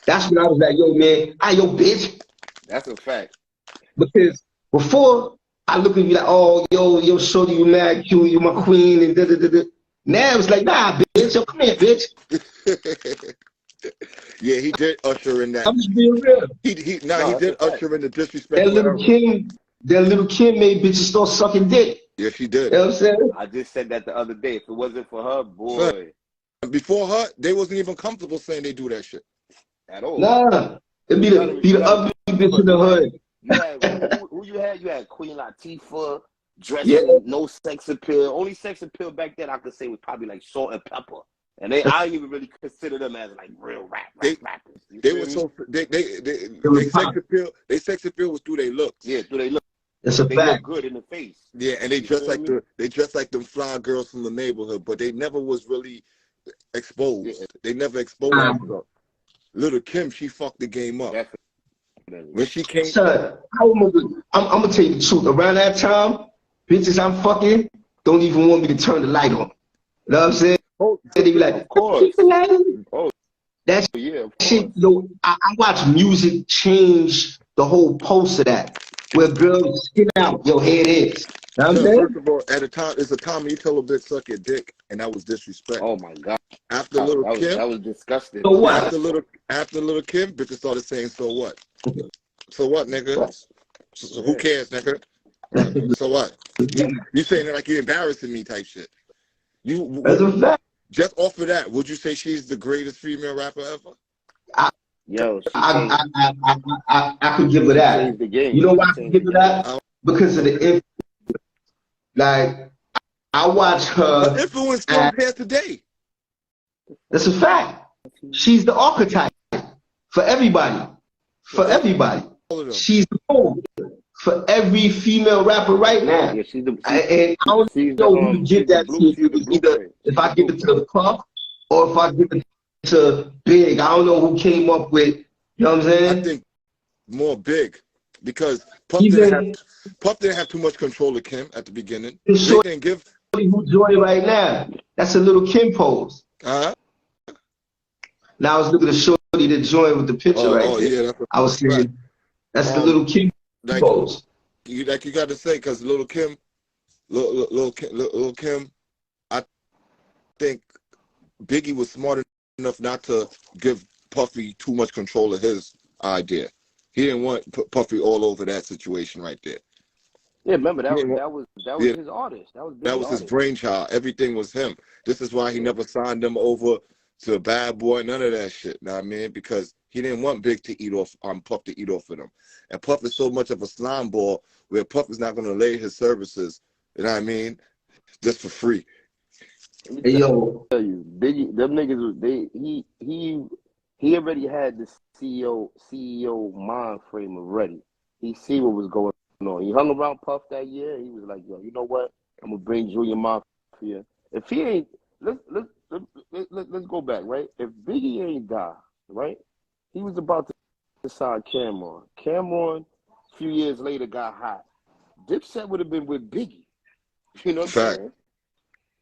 That's when I was like, yo, man, yo, bitch. That's a fact. Because before, I look at you like, oh, yo, shorty, you mad cute, you my queen, and da-da-da-da. Now it's like, nah, bitch, yo, come here, bitch. Yeah, he did usher in that. I'm just being real. He did usher in the disrespect. That little Kim made bitches start sucking dick. Yeah, she did. You know what I'm saying? I just said that the other day. If it wasn't for her, boy. Before her, they wasn't even comfortable saying they do that shit. At all. Nah. It'd be the ugly bitch in the hood. You had, who you had? You had Queen Latifah, dressing, no sex appeal. Only sex appeal back then I could say was probably like Salt and Pepper. And I didn't even really consider them as like real rappers. They were so they sex appeal was through their looks. Yeah, through their looks. It's a they fact. look good in the face. Yeah, and they dress like them fly girls from the neighborhood, but they never was really exposed. Yeah. They never exposed themselves. Little Kim, she fucked the game up. Definitely. When she came, son, I'm gonna tell you the truth. Around that time, bitches I'm fucking don't even want me to turn the light on. You know what I'm saying? They be like, of course. That's shit. Yo, I watch music change the whole pulse of that. Where girls skin out, yo, here it is. You know what I'm saying? First of all, at a time, it's a time you tell a bitch suck your dick, and that was disrespect. Oh my god. After Little Kim, that was disgusting. So what? After Little Kim, bitches started saying, "So what? So what, nigga? So who cares, nigga? So what? You saying it like you're embarrassing me, type shit. That's a fact. Just off of that, would you say she's the greatest female rapper ever? I could give her that. You know why I could give her that? Because of the influence. Like, I watch her. The influence still here today. That's a fact. She's the archetype for everybody. For everybody. She's the goal for every female rapper right now. Yeah, and I don't know who to give that to. Either if I give it to Puff or if I give it to Big. I don't know who came up with, you know what I'm saying? I think more Big, because Puff didn't have too much control of Kim at the beginning. They didn't give who joined right now. That's a Little Kim pose. Uh-huh. Now I was looking at Shorty that joined with the picture right there. Yeah, I was saying that's the Little Kim pose. You got to say, because Little Kim, I think Biggie was smart enough not to give Puffy too much control of his idea. He didn't want Puffy all over that situation right there. Yeah, remember that was his artist. That was his brainchild. Everything was him. This is why he never signed them over to a Bad Boy, none of that shit. Know what I mean? Because he didn't want Big to eat off Puff to eat off of them. And Puff is so much of a slime ball where Puff is not gonna lay his services, you know what I mean, just for free. Hey, yo, tell you, Biggie, them niggas, he already had the CEO mind frame already. He see what was going on. He hung around Puff that year. He was like, yo, you know what? I'm gonna bring Junior Mafia. If he ain't, let's go back, right? If Biggie ain't die, right? He was about to sign Cameron. Cameron, a few years later, got hot. Dipset would have been with Biggie. You know what I'm saying?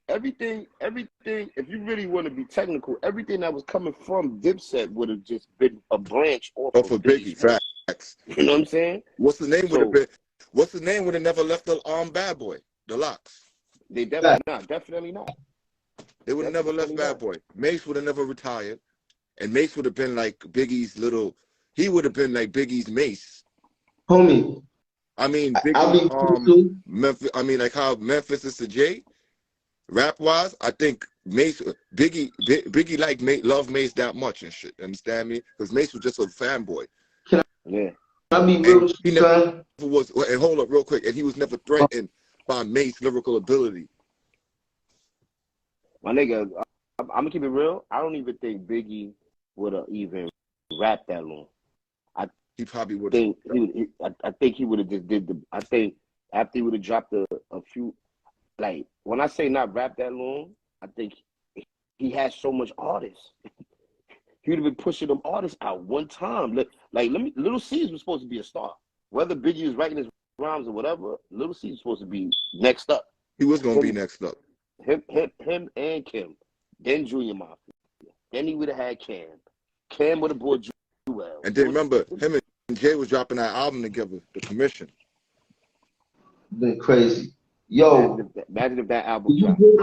Everything, if you really want to be technical, everything that was coming from Dipset would have just been a branch off of Biggie. Facts. You know what I'm saying? What's the name would have never left the Bad Boy, the Locks. They definitely not. They would have never left Bad Boy. Mace would have never retired. And Mace would have been like Biggie's he would have been like Biggie's Mace. Homie. I mean, Biggie, Memphis, like how Memphis is to Jay, rap-wise, I think Biggie loved Mace that much and shit, understand me? Because Mace was just a fanboy. Yeah. I be real with you, son. Was, and hold up real quick, and he was never threatened by Mace's lyrical ability. My nigga, I'm gonna keep it real. I don't even think Biggie would have even rapped that long. He probably would. I think he would have just did the. I think after he would have dropped a few, like when I say not rap that long, I think he has so much artists. He would have been pushing them artists out one time. Little C's was supposed to be a star. Whether Biggie was writing his rhymes or whatever, Little C was supposed to be next up. He was gonna be next up. Him and Kim. Then Junior Mafia. Then he would have had Cam. Cam would have brought Jewel. And then remember, him and Jay was dropping that album together, The Commission. Been crazy. Yo, imagine if that album dropped. When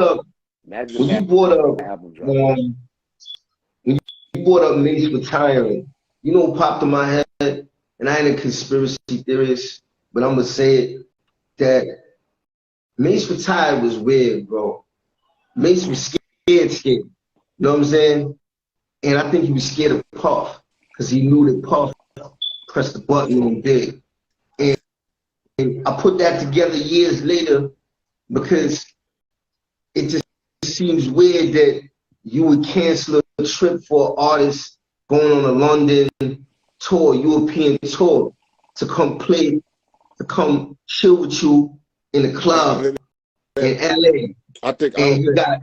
you brought up Mace retiring, you know what popped in my head? And I ain't a conspiracy theorist, but I'm gonna say it, that Mace retired was weird, bro. Mace was scared. You know what I'm saying? And I think he was scared of Puff, because he knew that Puff pressed the button and did. And I put that together years later because it just seems weird that you would cancel a trip for artists going on a London tour, European tour, to come chill with you in the club in LA. And you got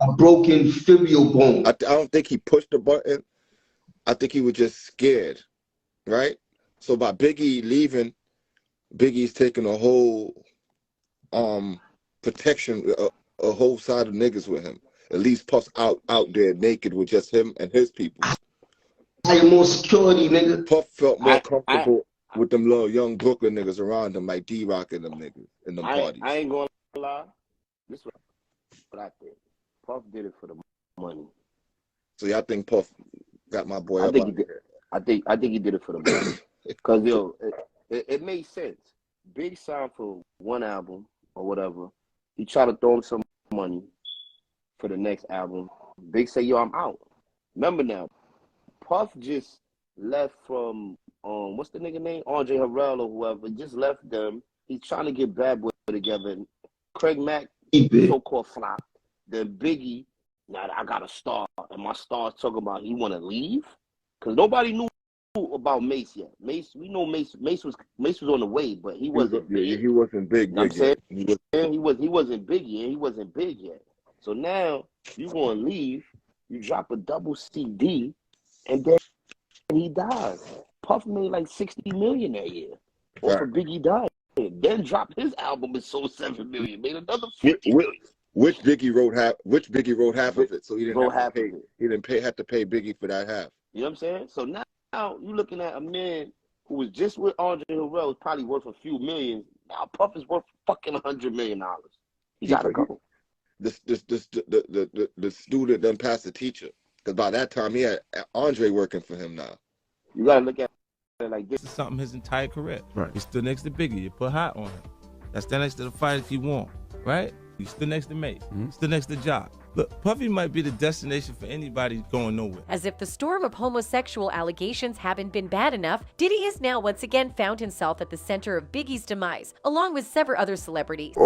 a broken fibula bone. I don't think he pushed the button. I think he was just scared, right? So by Biggie leaving, Biggie's taking a whole protection, a whole side of niggas with him. At least Puff's out there naked with just him and his people. I had more security, nigga. Puff felt more comfortable with them little young Brooklyn niggas around him, like D-Rock and them niggas in them parties. I ain't gonna lie. This is what I think. Puff did it for the money. So y'all think Puff got my boy up? I think he did it for the money. Cause yo, it made sense. Big signed for one album or whatever. He tried to throw him some money for the next album. Big say, yo, I'm out. Remember now, Puff just left from what's the nigga name? Andre Harrell or whoever. Just left them. He's trying to get Bad Boy together. Craig Mack so-called flop. Then Biggie, now I got a star, and my star's talking about he want to leave, because nobody knew about Mace yet. Mace, we know Mace was on the way, but he wasn't big. He wasn't big. You know what I'm saying? He wasn't big yet. He wasn't big yet. So now you gonna leave, you drop a double CD, and then he dies. Puff made like $60 million that year. Off of Biggie dying. Then dropped his album and sold $7 million. Made another $50 million. Which Biggie wrote half of it, so he didn't have to pay. He didn't have to pay Biggie for that half. You know what I'm saying? So now you're looking at a man who was just with Andre Harrell, was probably worth a few millions. Now Puff is worth fucking $100 million. He gotta go. The student done passed the teacher, because by that time he had Andre working for him now. You gotta look at it like this. This is something his entire career. Right. You stood next to Biggie. You put hot on him. That's stand next to the fighters you want, right? You stood next to Mace. You stood next to Jock. Look, Puffy might be the destination for anybody going nowhere. As if the storm of homosexual allegations haven't been bad enough, Diddy has now once again found himself at the center of Biggie's demise, along with several other celebrities.